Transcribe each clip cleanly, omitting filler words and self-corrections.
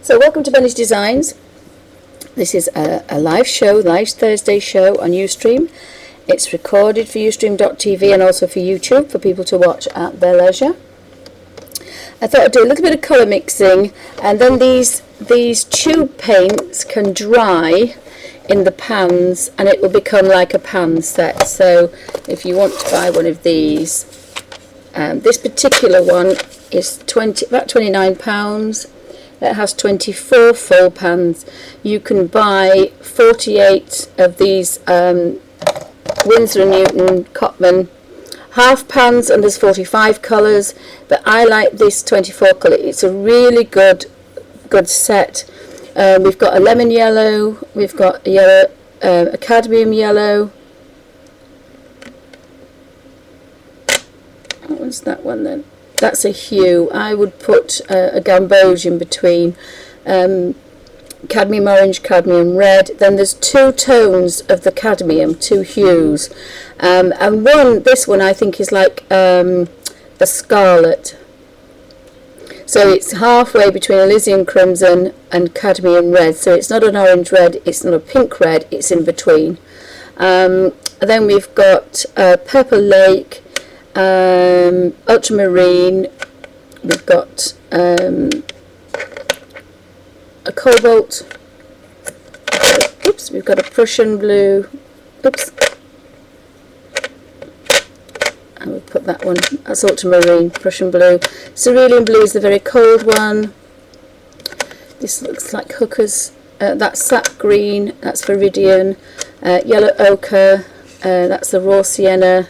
So welcome to Benny's Designs. This is a live Thursday show on Ustream. It's recorded for ustream.tv and also for YouTube for people to watch at their leisure. I thought I'd do a little bit of colour mixing, and then these tube paints can dry in the pans and it will become like a pan set. So if you want to buy one of these, this particular one is about £29. It has 24 full pans. You can buy 48 of these Winsor and Newton Cotman half pans, and there's 45 colours, but I like this 24 colour. It's a really good set. We've got a lemon yellow, we've got a yellow, a cadmium yellow. What was that one then? That's a hue. I would put a gamboge in between. Cadmium orange, cadmium red. Then there's two tones of the cadmium, two hues, and this one I think is like a scarlet. So it's halfway between Elysian crimson and cadmium red. So it's not an orange red, it's not a pink red, it's in between. Then we've got Purple Lake, ultramarine. We've got a cobalt. Oops, we've got a Prussian blue. Oops. And we'll put that one. That's ultramarine, Prussian blue. Cerulean blue is the very cold one. This looks like hookers. That's sap green. That's viridian. Yellow ochre. That's the raw sienna.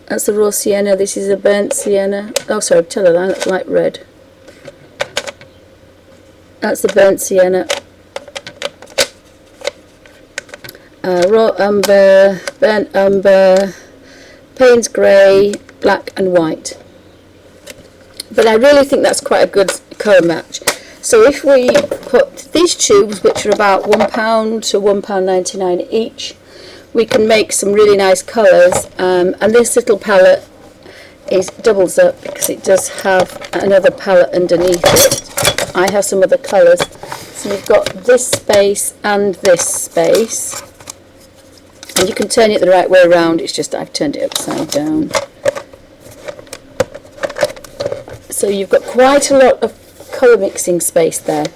That's the raw sienna. This is a burnt sienna. Oh, sorry, tell her that. That's light red. That's the burnt sienna. Raw umber, burnt umber, Payne's grey, black and white. But I really think that's quite a good colour match. So if we put these tubes, which are about £1 to £1.99 each, we can make some really nice colours, and this little palette doubles up because it does have another palette underneath it. I have some other colours. So you've got this space and this space, and you can turn it the right way around. It's just I've turned it upside down. So you've got quite a lot of colour mixing space there.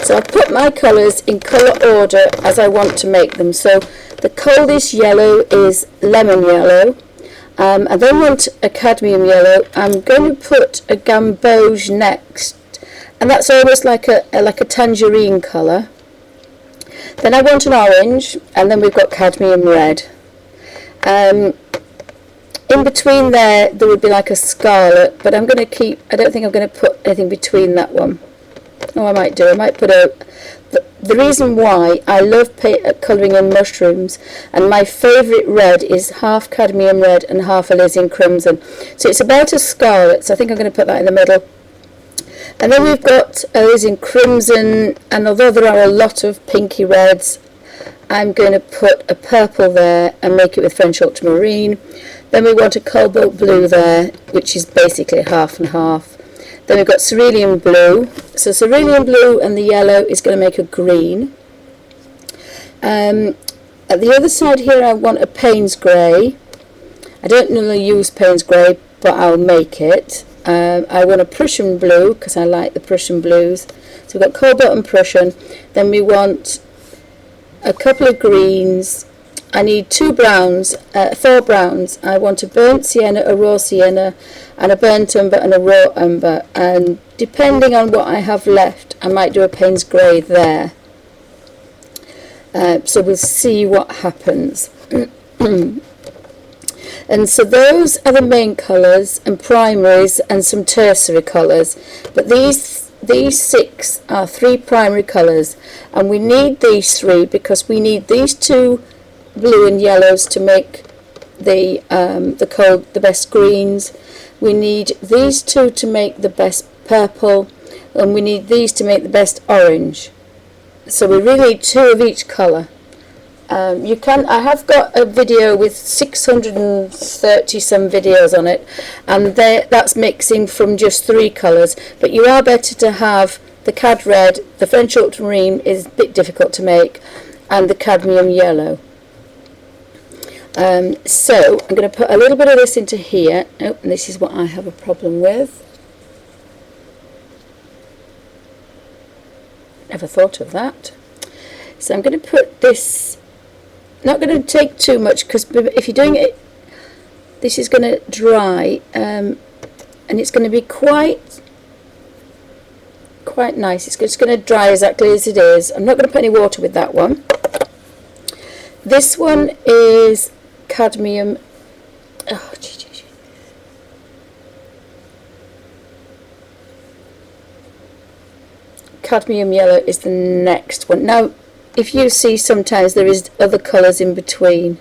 So I've put my colours in colour order as I want to make them. So the coldest yellow is lemon yellow. I then want a cadmium yellow. I'm going to put a gamboge next, and that's almost like a tangerine colour. Then I want an orange, and then we've got cadmium red. In between there would be like a scarlet, but I don't think I'm going to put anything between that one. Oh, I might do. I might put the reason why I love colouring in mushrooms, and my favourite red is half cadmium red and half Elysian crimson. So it's about a scarlet, so I think I'm going to put that in the middle. And then we've got Elysian crimson, and although there are a lot of pinky reds, I'm going to put a purple there and make it with French ultramarine. Then we want a cobalt blue there, which is basically half and half. Then we've got cerulean blue. So cerulean blue and the yellow is going to make a green. At the other side here I want a Payne's grey. I don't normally use Payne's grey, but I'll make it. I want a Prussian blue because I like the Prussian blues. So we've got cobalt and Prussian. Then we want a couple of greens. I need 4 browns. I want a burnt sienna, a raw sienna, and a burnt umber and a raw umber. And depending on what I have left, I might do a Payne's grey there. So we'll see what happens. And so those are the main colours and primaries and some tertiary colours. But these 6 are 3 primary colours, and we need these 3 because we need these 2 blue and yellows to make the best greens. We need these 2 to make the best purple, and we need these to make the best orange. So we really need 2 of each colour. You can. I have got a video with 630 some videos on it, and that's mixing from just 3 colours. But you are better to have the cad red, the French ultramarine is a bit difficult to make, and the cadmium yellow. So I'm going to put a little bit of this into here. Oh, and this is what I have a problem with. Never thought of that. So I'm going to put this. Not going to take too much, because if you're doing it, this is going to dry, and it's going to be quite nice. It's just going to dry exactly as it is. I'm not going to put any water with that one. This one is cadmium. Oh, cadmium yellow is the next one. Now, if you see, sometimes there is other colours in between.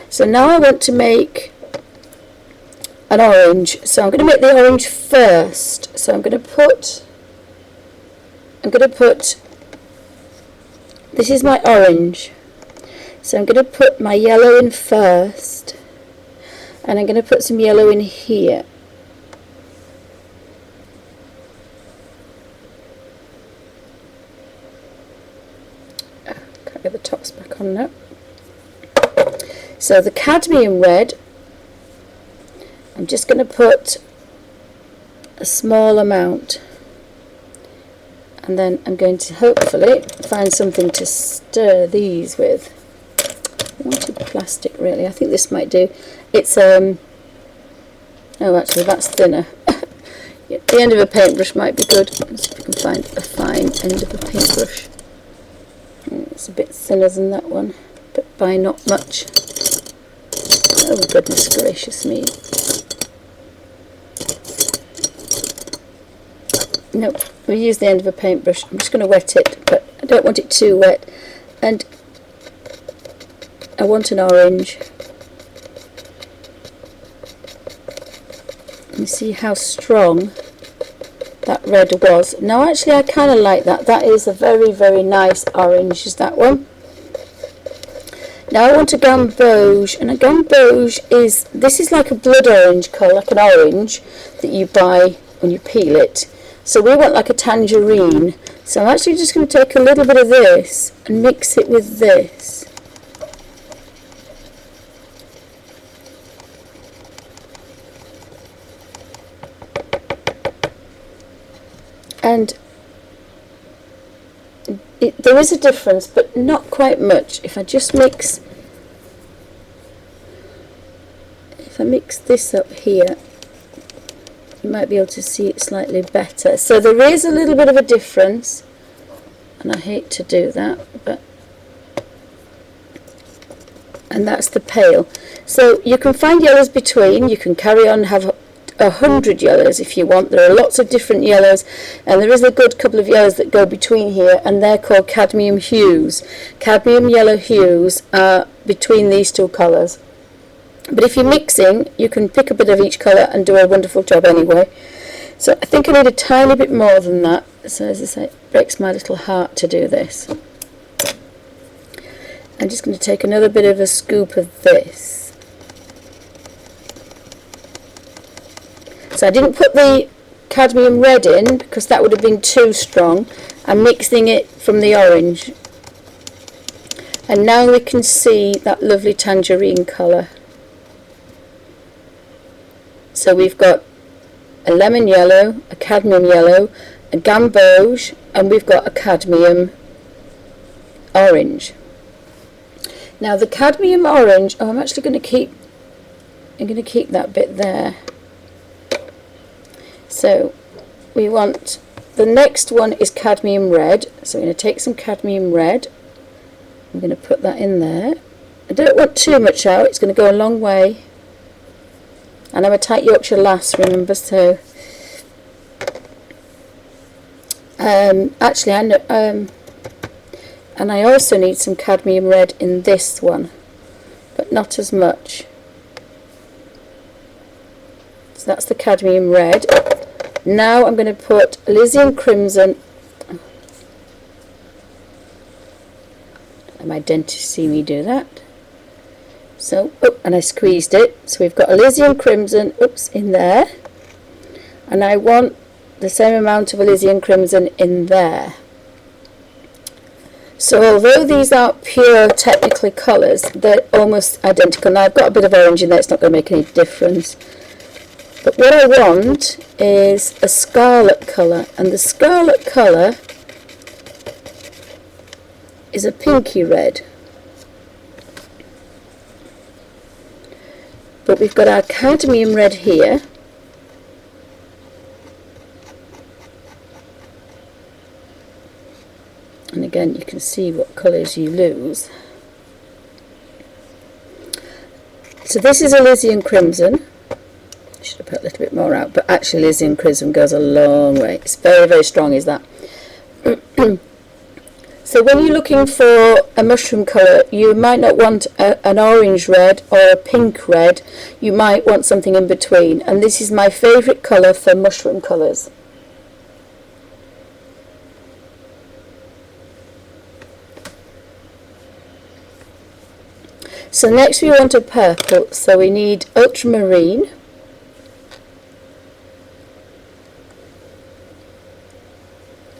So now I want to make an orange. So I'm going to make the orange first. So I'm going to put, this is my orange. So I'm going to put my yellow in first. And I'm going to put some yellow in here. Get the tops back on now. So the cadmium red, I'm just going to put a small amount, and then I'm going to hopefully find something to stir these with. I wanted plastic, really. I think this might do. It's oh, actually that's thinner. The end of a paintbrush might be good. Let's see if we can find a fine end of a paintbrush. It's a bit thinner than that one, but by not much. Oh goodness gracious me. No, we'll use the end of a paintbrush. I'm just going to wet it, but I don't want it too wet. And I want an orange. You see how strong that red was. Now actually I kind of like that. That is a very, very nice orange, is that one. Now I want a gamboge, and a gamboge is, this is like a blood orange colour, like an orange that you buy when you peel it. So we want like a tangerine. So I'm actually just going to take a little bit of this and mix it with this. And there is a difference, but not quite much. If I just mix, if I mix this up here, you might be able to see it slightly better. So there is a little bit of a difference, and I hate to do that, but, and that's the pale. So you can find yellows between. You can carry on, have 100 yellows if you want. There are lots of different yellows, and there is a good couple of yellows that go between here, and they're called cadmium hues. Cadmium yellow hues are between these two colours. But if you're mixing, you can pick a bit of each colour and do a wonderful job anyway. So I think I need a tiny bit more than that. So as I say, it breaks my little heart to do this. I'm just going to take another bit of a scoop of this. So I didn't put the cadmium red in because that would have been too strong. I'm mixing it from the orange. And now we can see that lovely tangerine colour. So we've got a lemon yellow, a cadmium yellow, a gamboge, and we've got a cadmium orange. Now the cadmium orange, oh, I'm actually going to keep that bit there. So we want, the next one is cadmium red. So I'm going to take some cadmium red. I'm going to put that in there. I don't want too much out, it's going to go a long way. And I'm a tight Yorkshire lass, remember, so actually I know, and I also need some cadmium red in this one, but not as much. So that's the cadmium red. Now I'm going to put alizarin crimson. And my dentist see me do that. So, oh, and I squeezed it. So we've got alizarin crimson, oops, in there. And I want the same amount of alizarin crimson in there. So although these aren't pure technically colours, they're almost identical. Now I've got a bit of orange in there, it's not going to make any difference. But what I want is a scarlet colour, and the scarlet colour is a pinky red. But we've got our cadmium red here. And again, you can see what colours you lose. So this is alizarin crimson. I should have put a little bit more out, but actually alizarin crimson goes a long way. It's very, very strong, is that. So when you're looking for a mushroom colour, you might not want an orange red or a pink red. You might want something in between. And this is my favourite colour for mushroom colours. So next we want a purple. So we need ultramarine.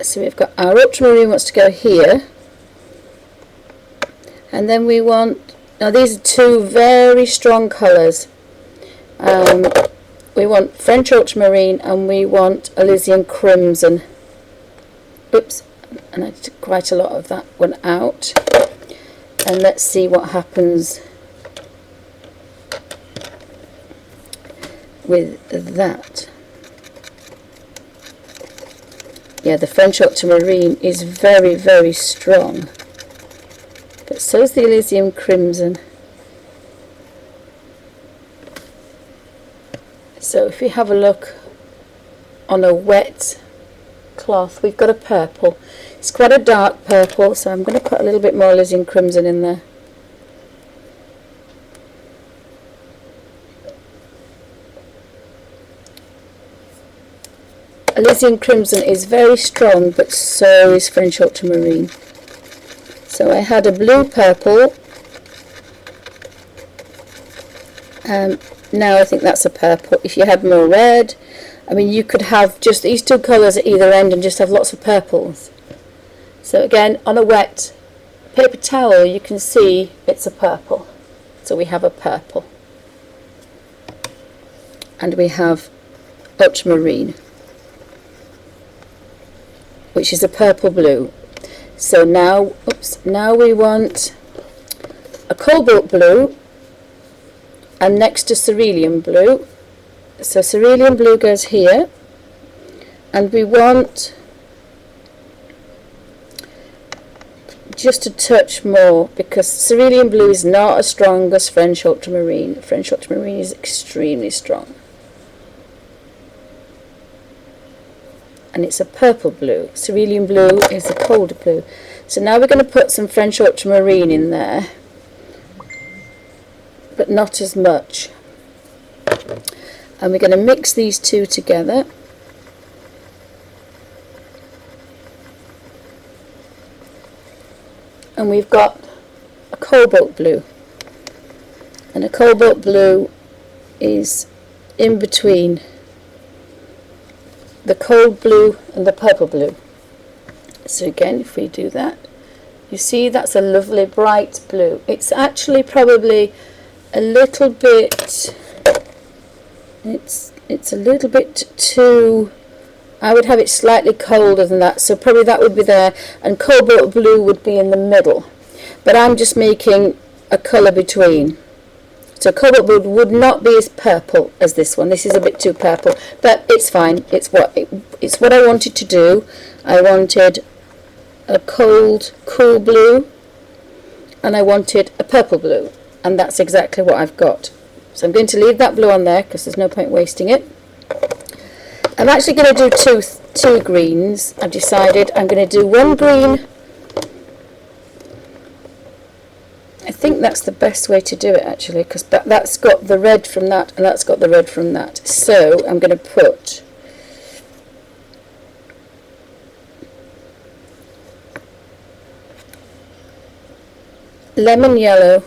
So we've got our ultramarine wants to go here, and then we want, now these are two very strong colours. We want French ultramarine and we want alizarin crimson. Oops, and I took quite a lot of that one out. And let's see what happens with that. Yeah, the French ultramarine is very, very strong. But so is the alizarin crimson. So if we have a look on a wet cloth, we've got a purple. It's quite a dark purple, so I'm going to put a little bit more alizarin crimson in there. Alizarin crimson is very strong, but so is French ultramarine. So I had a blue purple. Now I think that's a purple. If you had more red, I mean, you could have just these two colours at either end and just have lots of purples. So again, on a wet paper towel, you can see it's a purple. So we have a purple. And we have ultramarine, which is a purple blue. So now, now we want a cobalt blue, and next to cerulean blue. So cerulean blue goes here, and we want just a touch more, because cerulean blue is not as strong as French ultramarine. French ultramarine is extremely strong. And it's a purple blue. Cerulean blue is a colder blue. So now we're going to put some French ultramarine in there, but not as much. And we're going to mix these two together. And we've got a cobalt blue. And a cobalt blue is in between the cold blue and the purple blue. So again, if we do that, you see that's a lovely bright blue. It's actually probably a little bit, it's a little bit too, I would have it slightly colder than that, so probably that would be there, and cobalt blue would be in the middle. But I'm just making a colour between. So cobalt blue would not be as purple as this one. This is a bit too purple, but it's fine. It's what I wanted to do. I wanted a cold, cool blue, and I wanted a purple blue, and that's exactly what I've got. So I'm going to leave that blue on there because there's no point wasting it. I'm actually going to do two greens. I've decided I'm going to do one green. I think that's the best way to do it, actually, because that's got the red from that and that's got the red from that. So I'm going to put lemon yellow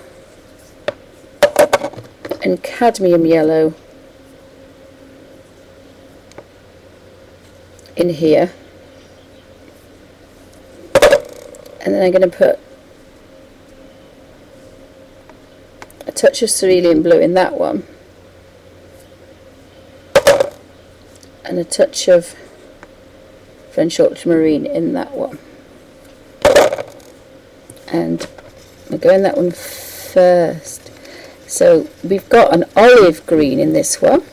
and cadmium yellow in here, and then I'm going to put a touch of cerulean blue in that one, and a touch of French ultramarine in that one, and we'll go in that one first. So we've got an olive green in this one.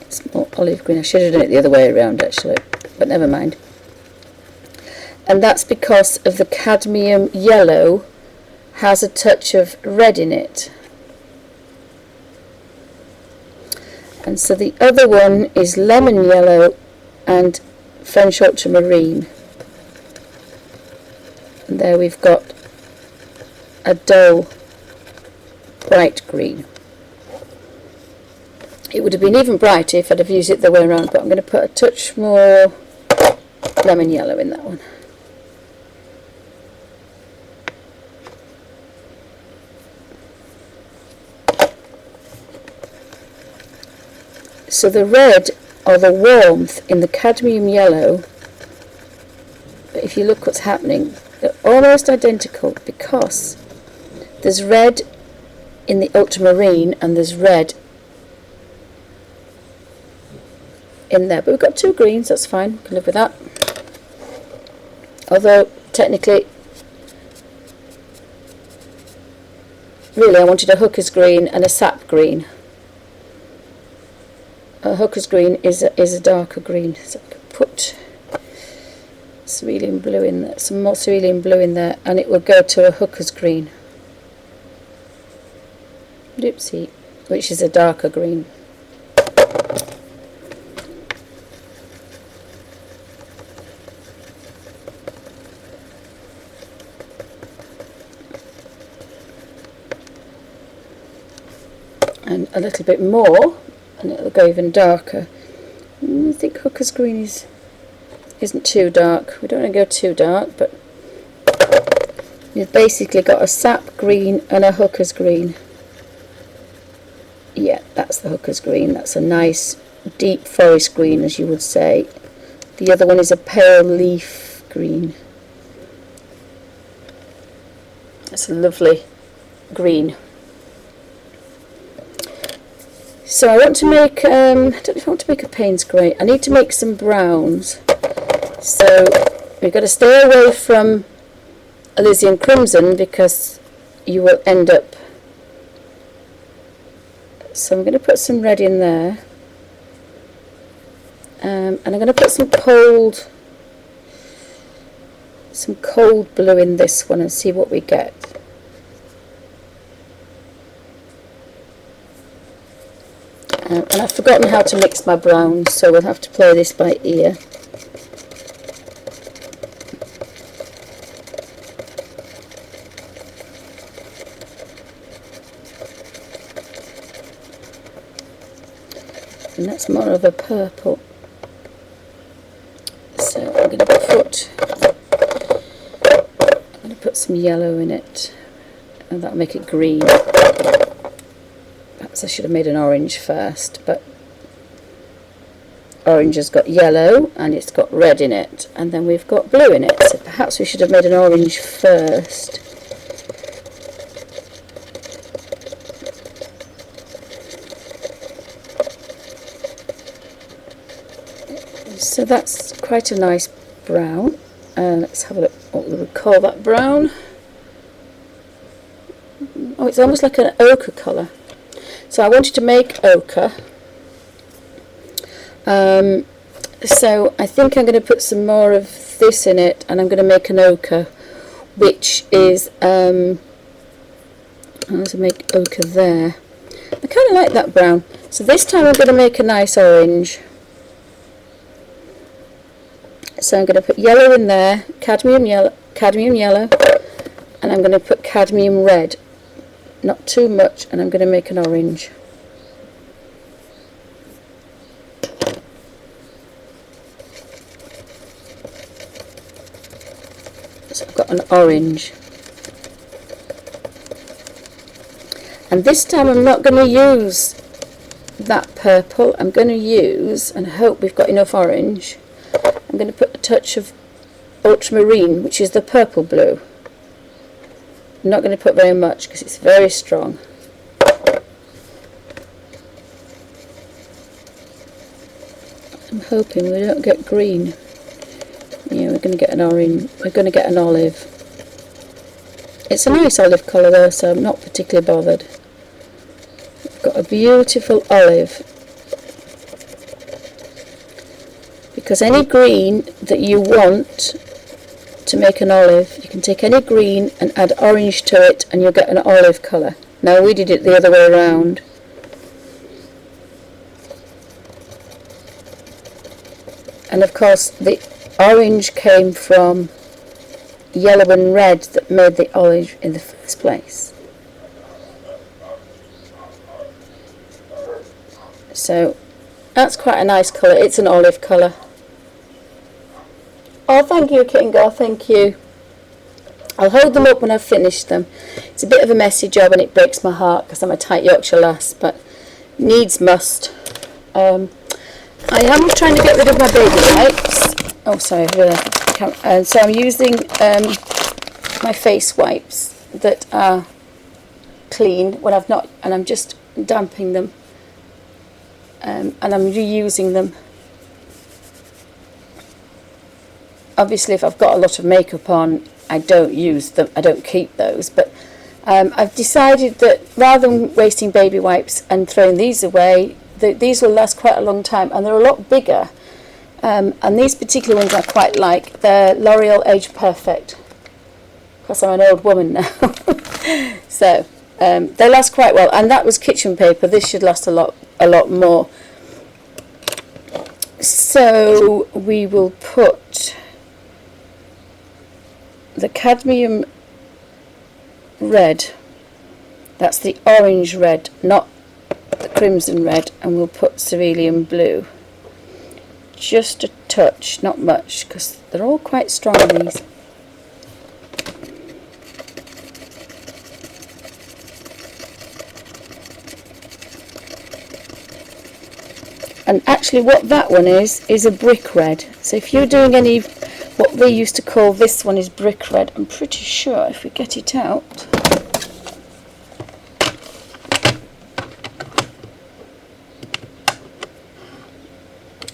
It's more olive green. I should have done it the other way around actually, but never mind. And that's because of the cadmium yellow has a touch of red in it. And so the other one is lemon yellow and French ultramarine. And there we've got a dull bright green. It would have been even brighter if I'd have used it the way around, but I'm going to put a touch more lemon yellow in that one. So the red or the warmth in the cadmium yellow, if you look what's happening, they're almost identical because there's red in the ultramarine and there's red in there. But we've got two greens, that's fine, we can live with that. Although technically, really I wanted a hooker's green and a sap green. A hooker's green is a darker green, so I can put cerulean blue in there, some more cerulean blue in there, and it will go to a hooker's green. Oopsie, which is a darker green. And a little bit more, and it'll go even darker. I think hooker's green isn't too dark. We don't want to go too dark, but you've basically got a sap green and a hooker's green. Yeah, that's the hooker's green. That's a nice deep forest green, as you would say. The other one is a pale leaf green. That's a lovely green. So I want to make, I don't know if I want to make a Payne's grey. I need to make some browns. So we've got to stay away from Elysian crimson because you will end up. So I'm going to put some red in there. And I'm going to put some cold blue in this one and see what we get. And I've forgotten how to mix my browns, so we'll have to play this by ear. And that's more of a purple. So I'm going to put some yellow in it, and that'll make it green. Perhaps I should have made an orange first, but orange has got yellow and it's got red in it, and then we've got blue in it, so perhaps we should have made an orange first. So that's quite a nice brown. Let's have a look what we would call that brown. Oh, it's almost like an ochre colour. So I wanted to make ochre. So I think I'm going to put some more of this in it, and I'm going to make an ochre, which is I'll make ochre there. I kind of like that brown. So this time I'm going to make a nice orange. So I'm going to put yellow in there, cadmium yellow, and I'm going to put cadmium red. Not too much, and I'm going to make an orange. So I've got an orange. And this time I'm not going to use that purple. I'm going to use, and hope we've got enough orange, I'm going to put a touch of ultramarine, which is the purple blue. I'm not going to put very much because it's very strong. I'm hoping we don't get green. Yeah, we're going to get an orange. We're going to get an olive. It's a nice olive colour though, so I'm not particularly bothered. We've got a beautiful olive. Because any green that you want to make an olive, you can take any green and add orange to it and you'll get an olive colour. Now we did it the other way around. And of course the orange came from yellow and red that made the olive in the first place. So that's quite a nice colour. It's an olive colour. Oh, thank you, Kingo, thank you. I'll hold them up when I've finished them. It's a bit of a messy job and it breaks my heart because I'm a tight Yorkshire lass, but needs must. I am trying to get rid of my baby wipes. Oh, sorry, so I'm using my face wipes that are clean when I've not, and I'm just damping them, and I'm reusing them. Obviously, if I've got a lot of makeup on, I don't use them. I don't keep those. But I've decided that rather than wasting baby wipes and throwing these away, these will last quite a long time, and they're a lot bigger. And these particular ones I quite like. They're L'Oreal Age Perfect. Because I'm an old woman now. So they last quite well. And that was kitchen paper. This should last a lot more. So we will put the cadmium red, that's the orange red, not the crimson red, and we'll put cerulean blue. Just a touch, not much, because they're all quite strong, these. And actually what that one is a brick red. So if you're doing any, what we used to call this one is brick red, I'm pretty sure if we get it out.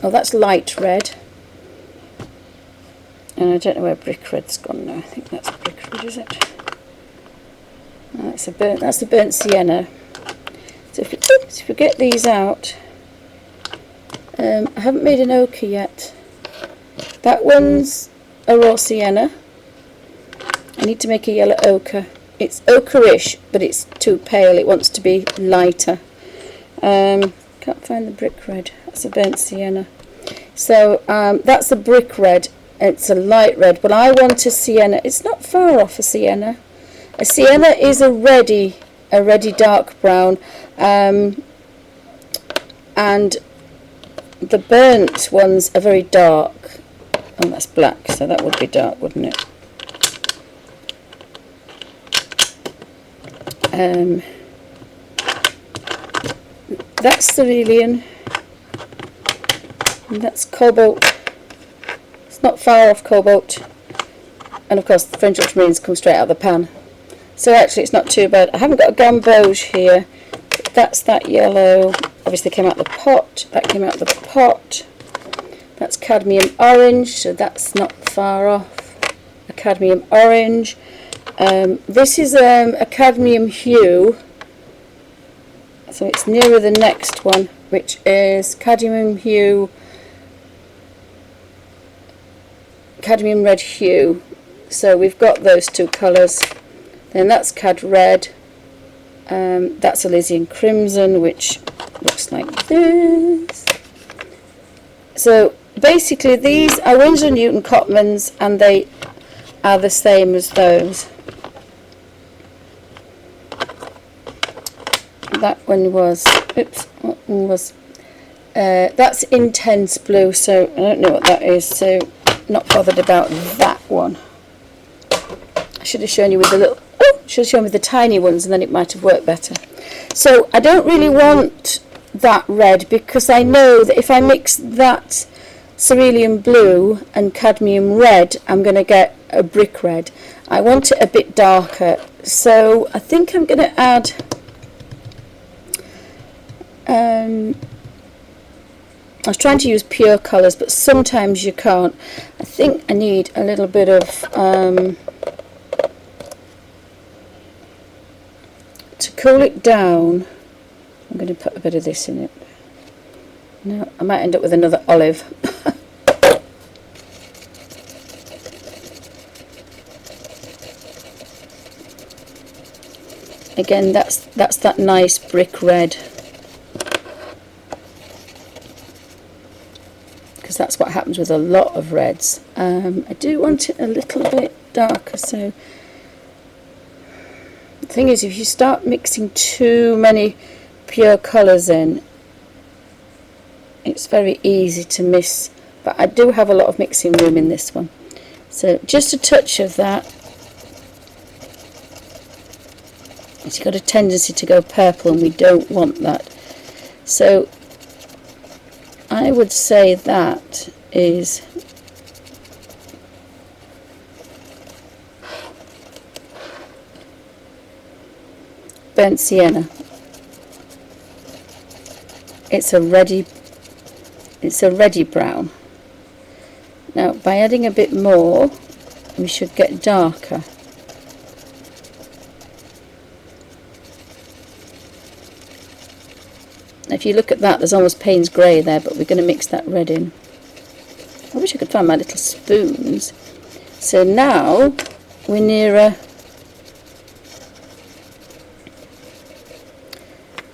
Oh, that's light red. And I don't know where brick red's gone now. I think that's brick red, is it? That's the burnt sienna. So if we get these out, I haven't made an ochre yet. That one's a raw sienna. I need to make a yellow ochre. It's ochre-ish, but it's too pale. It wants to be lighter. Can't find the brick red. That's a burnt sienna. So that's a brick red. It's a light red. But I want a sienna. It's not far off a sienna. A sienna is a reddy dark brown. And the burnt ones are very dark. Oh, that's black, so that would be dark, wouldn't it? That's cerulean, and that's cobalt. It's not far off cobalt, and of course the French ultramarines come straight out of the pan. So actually it's not too bad. I haven't got a gamboge here. That's that yellow. Obviously came out the pot. That came out the pot. That's cadmium orange, so that's not far off. A cadmium orange. This is a cadmium hue. So it's nearer the next one, which is cadmium hue, cadmium red hue. So we've got those two colours. Then that's cad red. That's Elysian crimson, which looks like this. So basically these are Winsor and Newton Cotmans, and they are the same as those. That one was, oops, what one was, that's intense blue, so I don't know what that is, so not bothered about that one. should have shown you with the little, oh, should have shown with the tiny ones, and then it might have worked better. So I don't really want that red, because I know that if I mix that cerulean blue and cadmium red, I'm going to get a brick red. I want it a bit darker, so I think I'm going to add I was trying to use pure colours, but sometimes you can't. I think I need a little bit of to cool it down. I'm going to put a bit of this in it. No, I might end up with another olive. Again, that's that nice brick red, because that's what happens with a lot of reds. I do want it a little bit darker, so the thing is, if you start mixing too many pure colours in, it's very easy to miss, but I do have a lot of mixing room in this one, so just a touch of that. It's got a tendency to go purple, and we don't want that, so I would say that is burnt sienna. It's a reddy brown. Now by adding a bit more, we should get darker. If you look at that, there's almost Payne's grey there, but we're going to mix that red in. I wish I could find my little spoons. So now we're nearer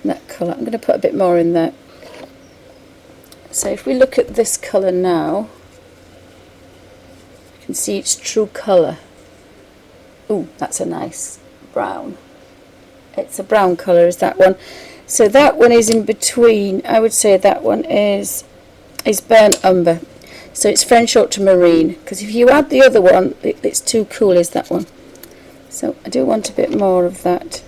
that colour. I'm going to put a bit more in there. So if we look at this colour now, you can see its true colour. Ooh, that's a nice brown. It's a brown colour, is that one. So that one is in between. I would say that one is burnt umber. So it's French ultramarine, because if you add the other one, it's too cool, is that one. So I do want a bit more of that.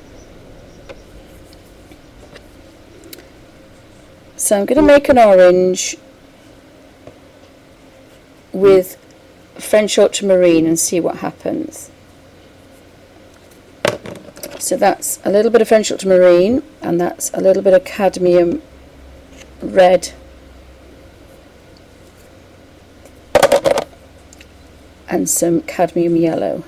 So I'm going to make an orange with French ultramarine and see what happens. So that's a little bit of French ultramarine, and that's a little bit of cadmium red, and some cadmium yellow.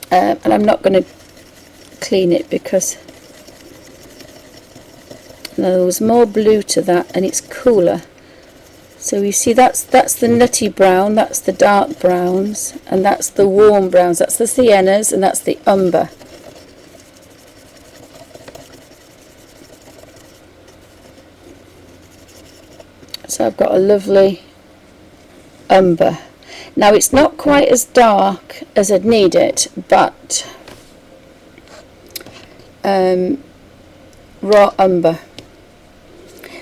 And I'm not going to clean it, because there was more blue to that and it's cooler. So you see, that's the nutty brown, that's the dark browns, and that's the warm browns. That's the siennas, and that's the umber. So I've got a lovely umber. Now it's not quite as dark as I'd need it, but raw umber.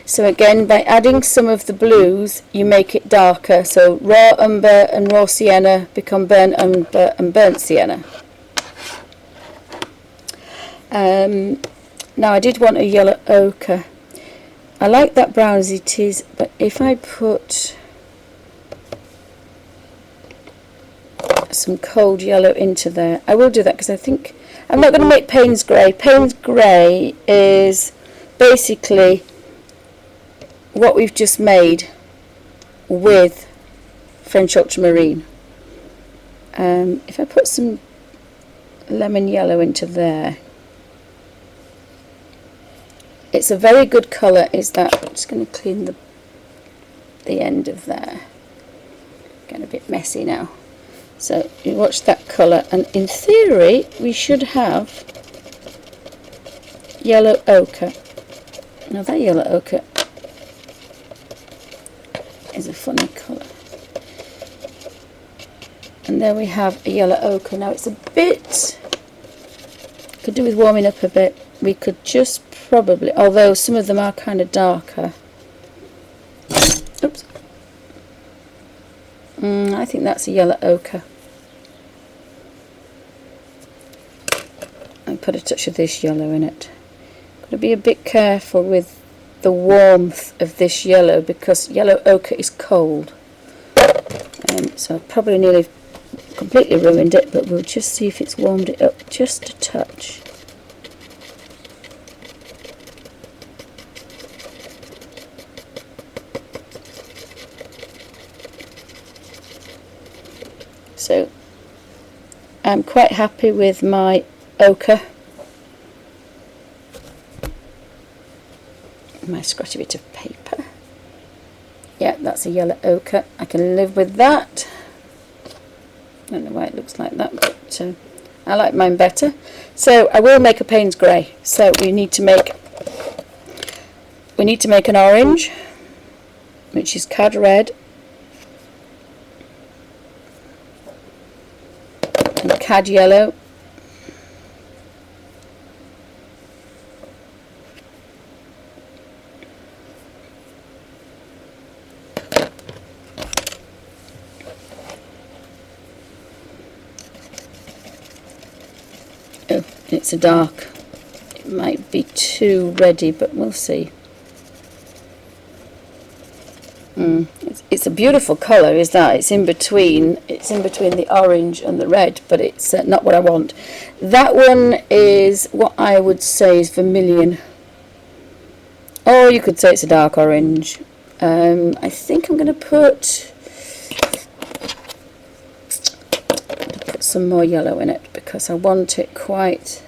So again, by adding some of the blues, you make it darker. So raw umber and raw sienna become burnt umber and burnt sienna. Now I did want a yellow ochre. I like that brown as it is, but if I put some cold yellow into there, I will do that, because I think I'm not going to make Payne's grey. Payne's grey is basically what we've just made with French ultramarine. If I put some lemon yellow into there, it's a very good colour, is that. I'm just going to clean the end of there. Getting a bit messy now. So you watch that colour, and in theory we should have yellow ochre. Now that yellow ochre is a funny colour. And there we have a yellow ochre. Now it's a bit, could do with warming up a bit. We could just probably, although some of them are kind of darker, I think that's a yellow ochre. And put a touch of this yellow in it. Got to be a bit careful with the warmth of this yellow because yellow ochre is cold. So I've probably nearly completely ruined it, but we'll just see if it's warmed it up just a touch. So I'm quite happy with my ochre. My scratchy bit of paper. Yeah, that's a yellow ochre. I can live with that. I don't know why it looks like that, but I like mine better. So I will make a Payne's grey. So we need to make an orange, which is cad red, and cad yellow. Oh, it's a dark. It might be too ready, but we'll see. It's a beautiful colour, is that? It's in between the orange and the red, but it's not what I want. That one is what I would say is vermilion. Or you could say it's a dark orange. I think I'm going to put some more yellow in it because I want it quite,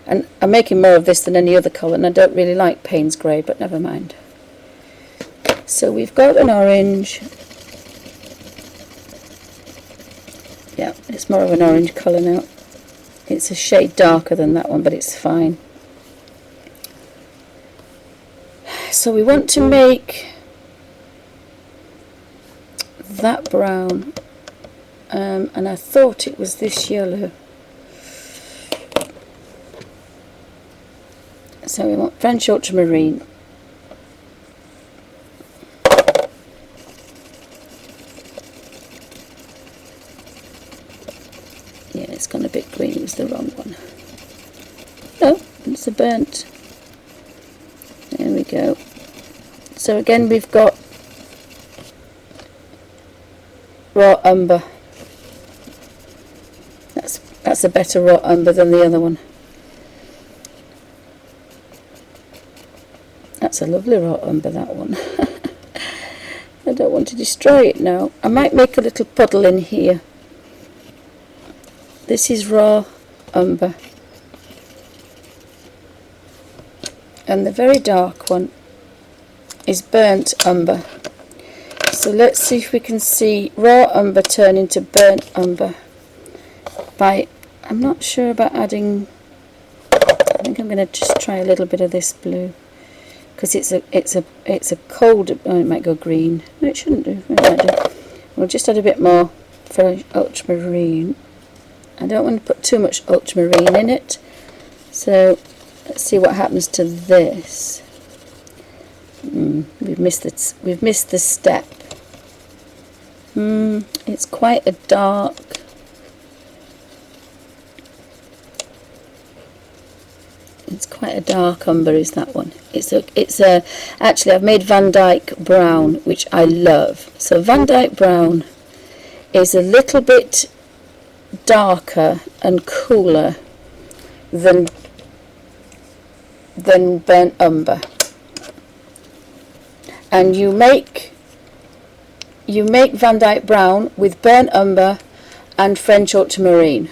and I'm making more of this than any other colour, and I don't really like Payne's grey, but never mind. So we've got an orange. Yeah, it's more of an orange colour now. It's a shade darker than that one, but it's fine. So we want to make that brown. And I thought it was this yellow. So we want French ultramarine. Yeah, it's gone a bit green. It was the wrong one. No, it's a burnt. There we go. So again, we've got raw umber. That's a better raw umber than the other one. That's a lovely raw umber, that one. I don't want to destroy it now. I might make a little puddle in here. This is raw umber. And the very dark one is burnt umber. So let's see if we can see raw umber turn into burnt umber. I'm not sure about adding. I think I'm going to just try a little bit of this blue because it's a cold. Oh, it might go green. No, it shouldn't do. It might do. We'll just add a bit more for ultramarine. I don't want to put too much ultramarine in it. So let's see what happens to this. We've missed the step. It's quite a dark. It's quite a dark umber, is that one? Actually I've made Van Dyke brown, which I love. So Van Dyke brown is a little bit darker and cooler than burnt umber. And you make Van Dyke brown with burnt umber and French ultramarine,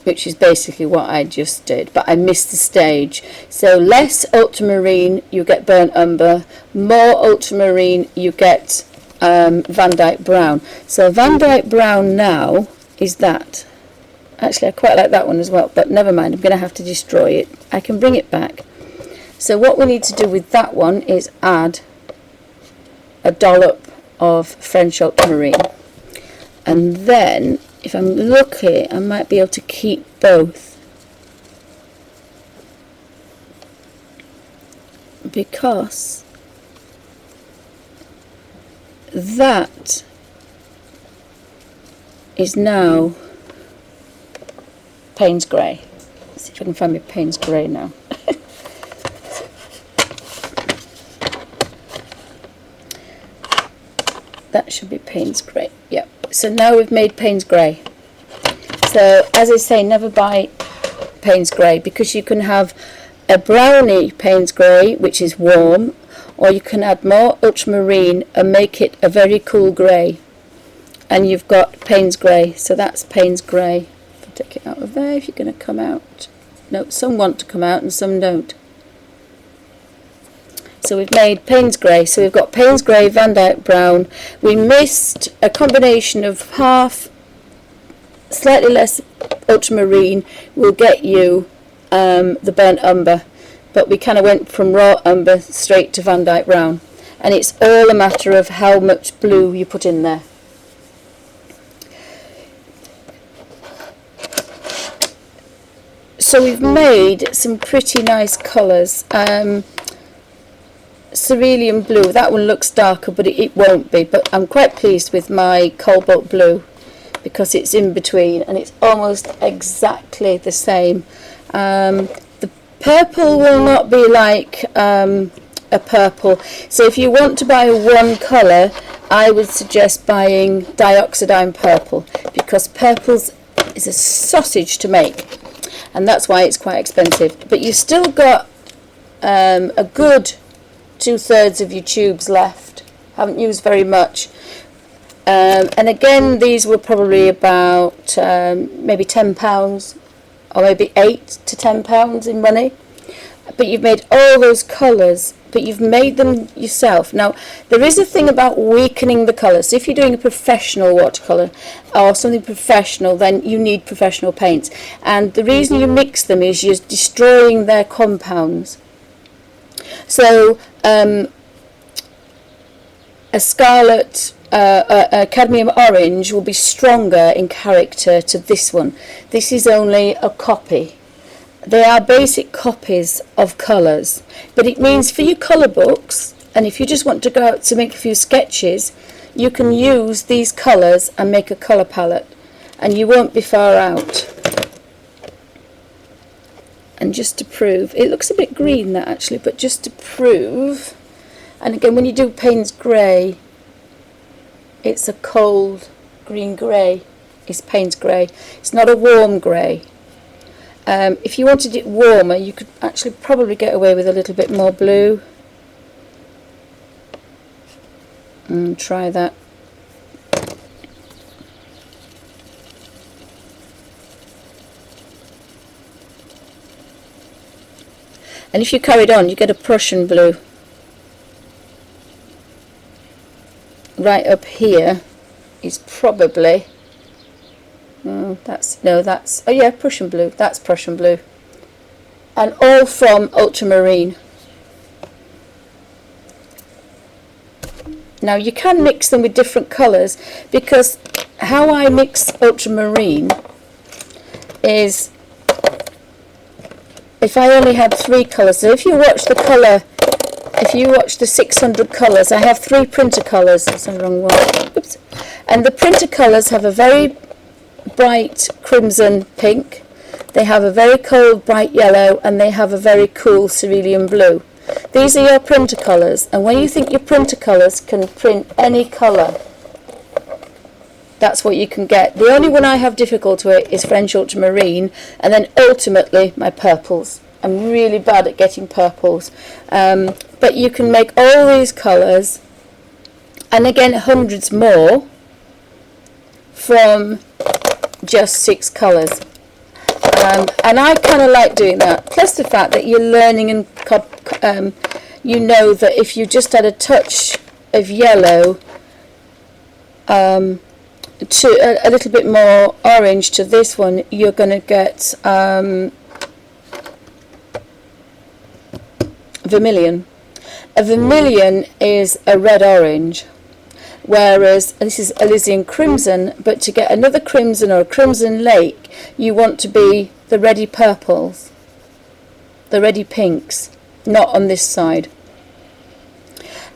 which is basically what I just did, but I missed the stage. So less ultramarine, you get burnt umber. More ultramarine, you get Van Dyke brown. So Van Dyke brown now is that. Actually, I quite like that one as well, but never mind. I'm going to have to destroy it. I can bring it back. So what we need to do with that one is add a dollop of French ultramarine. And then, if I'm lucky, I might be able to keep both. Because that is now Payne's grey. Let's see if I can find my Payne's grey now. That should be Payne's grey. Yep. So now we've made Payne's grey. So as I say, never buy Payne's grey, because you can have a browny Payne's grey, which is warm, or you can add more ultramarine and make it a very cool grey, and you've got Payne's grey. So that's Payne's grey. I'll take it out of there if you're going to come out. No, some want to come out and some don't. So we've made Payne's grey. So we've got Payne's grey, Van Dyke brown. We missed a combination of half, slightly less ultramarine will get you the burnt umber, but we kind of went from raw umber straight to Van Dyke brown, and it's all a matter of how much blue you put in there. So we've made some pretty nice colours. Cerulean blue, that one looks darker, but it won't be, but I'm quite pleased with my cobalt blue, because it's in between and it's almost exactly the same. The purple will not be like a purple, so if you want to buy one colour, I would suggest buying dioxidine purple, because purples is a sausage to make, and that's why it's quite expensive. But you've still got a good 2/3 of your tubes left. Haven't used very much. And again, these were probably about maybe £10 or maybe £8 to £10 in money. But you've made all those colours, but you've made them yourself. Now, there is a thing about weakening the colours. So if you're doing a professional watercolour or something professional, then you need professional paints. And the reason you mix them is you're destroying their compounds. So a scarlet, a cadmium orange will be stronger in character to this one. This is only a copy. They are basic copies of colours, but it means for your colour books, and if you just want to go out to make a few sketches, you can use these colours and make a colour palette, and you won't be far out. And just to prove, it looks a bit green that actually, but just to prove, and again when you do Payne's grey, it's a cold green grey, it's Payne's grey, it's not a warm grey. If you wanted it warmer, you could actually probably get away with a little bit more blue. Try that. And if you carried on, you get a Prussian blue. Right up here is probably, oh yeah, Prussian blue. That's Prussian blue, and all from ultramarine. Now you can mix them with different colours, because how I mix ultramarine is, if I only had 3 colours, so if you watch the colour, if you watch the 600 colours, I have 3 printer colours. That's the wrong one. Oops. And the printer colours have a very bright crimson pink, they have a very cold bright yellow, and they have a very cool cerulean blue. These are your printer colours, and when you think your printer colours can print any colour, that's what you can get. The only one I have difficulty with is French ultramarine, and then ultimately my purples. I'm really bad at getting purples, but you can make all these colours, and again hundreds more, from just 6 colours. And I kind of like doing that, plus the fact that you're learning, and you know that if you just add a touch of yellow to a little bit more orange to this one, you're going to get vermilion. A vermilion is a red-orange, whereas this is alizarin crimson, but to get another crimson or a crimson lake, you want to be the reddy purples, the reddy pinks, not on this side.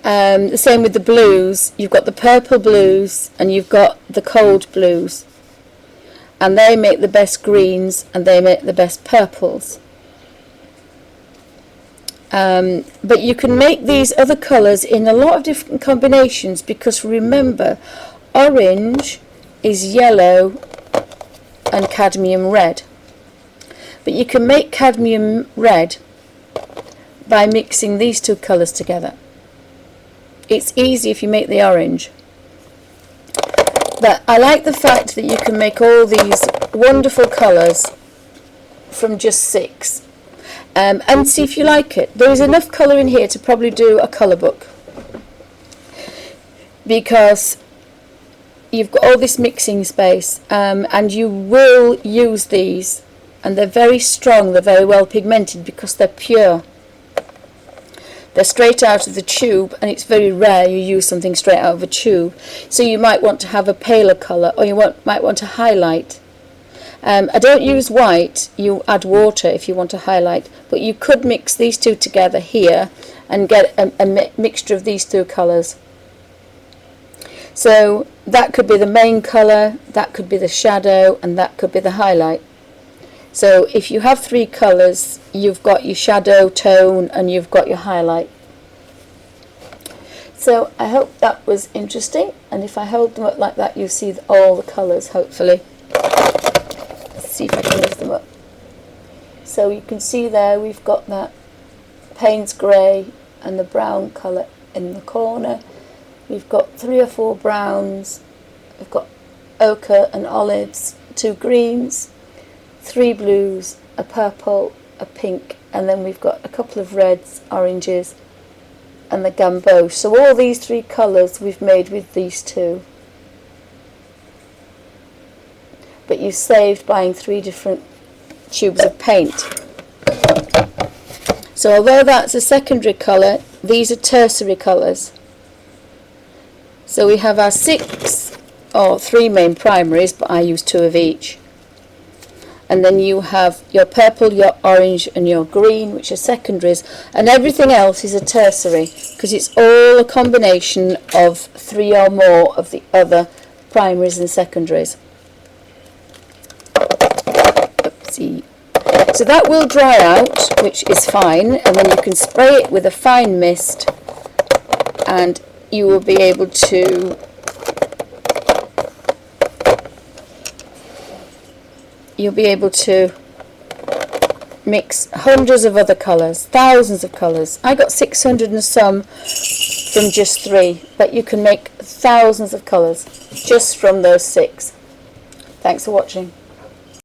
The same with the blues. You've got the purple blues and you've got the cold blues, and they make the best greens and they make the best purples. But you can make these other colours in a lot of different combinations, because remember, orange is yellow and cadmium red. But you can make cadmium red by mixing these two colours together. It's easy if you make the orange. But I like the fact that you can make all these wonderful colours from just 6. And see if you like it. There is enough colour in here to probably do a colour book, because you've got all this mixing space, and you will use these, and they're very strong, they're very well pigmented because they're pure. They're straight out of the tube, and it's very rare you use something straight out of a tube. So you might want to have a paler colour, or you might want to highlight. I don't use white, you add water if you want to highlight, but you could mix these two together here and get a mixture of these two colours. So that could be the main colour, that could be the shadow, and that could be the highlight. So if you have 3 colours, you've got your shadow tone and you've got your highlight. So I hope that was interesting, and if I hold them up like that, you'll see all the colours, hopefully. Let's see if I can lift them up. So you can see there we've got that Payne's grey and the brown colour in the corner. We've got 3 or 4 browns, we've got ochre and olives, 2 greens, 3 blues, a purple, a pink, and then we've got a couple of reds, oranges, and the gamboge. So all these 3 colours we've made with these 2. But you saved buying 3 different tubes of paint. So although that's a secondary colour, these are tertiary colours. So we have our 6 or 3 main primaries, but I use 2 of each. And then you have your purple, your orange and your green, which are secondaries, and everything else is a tertiary, because it's all a combination of 3 or more of the other primaries and secondaries. Oopsie. So that will dry out, which is fine, and then you can spray it with a fine mist, and you will be able to mix hundreds of other colours, thousands of colours. I got 600 and some from just 3, but you can make thousands of colours just from those 6. Thanks for watching.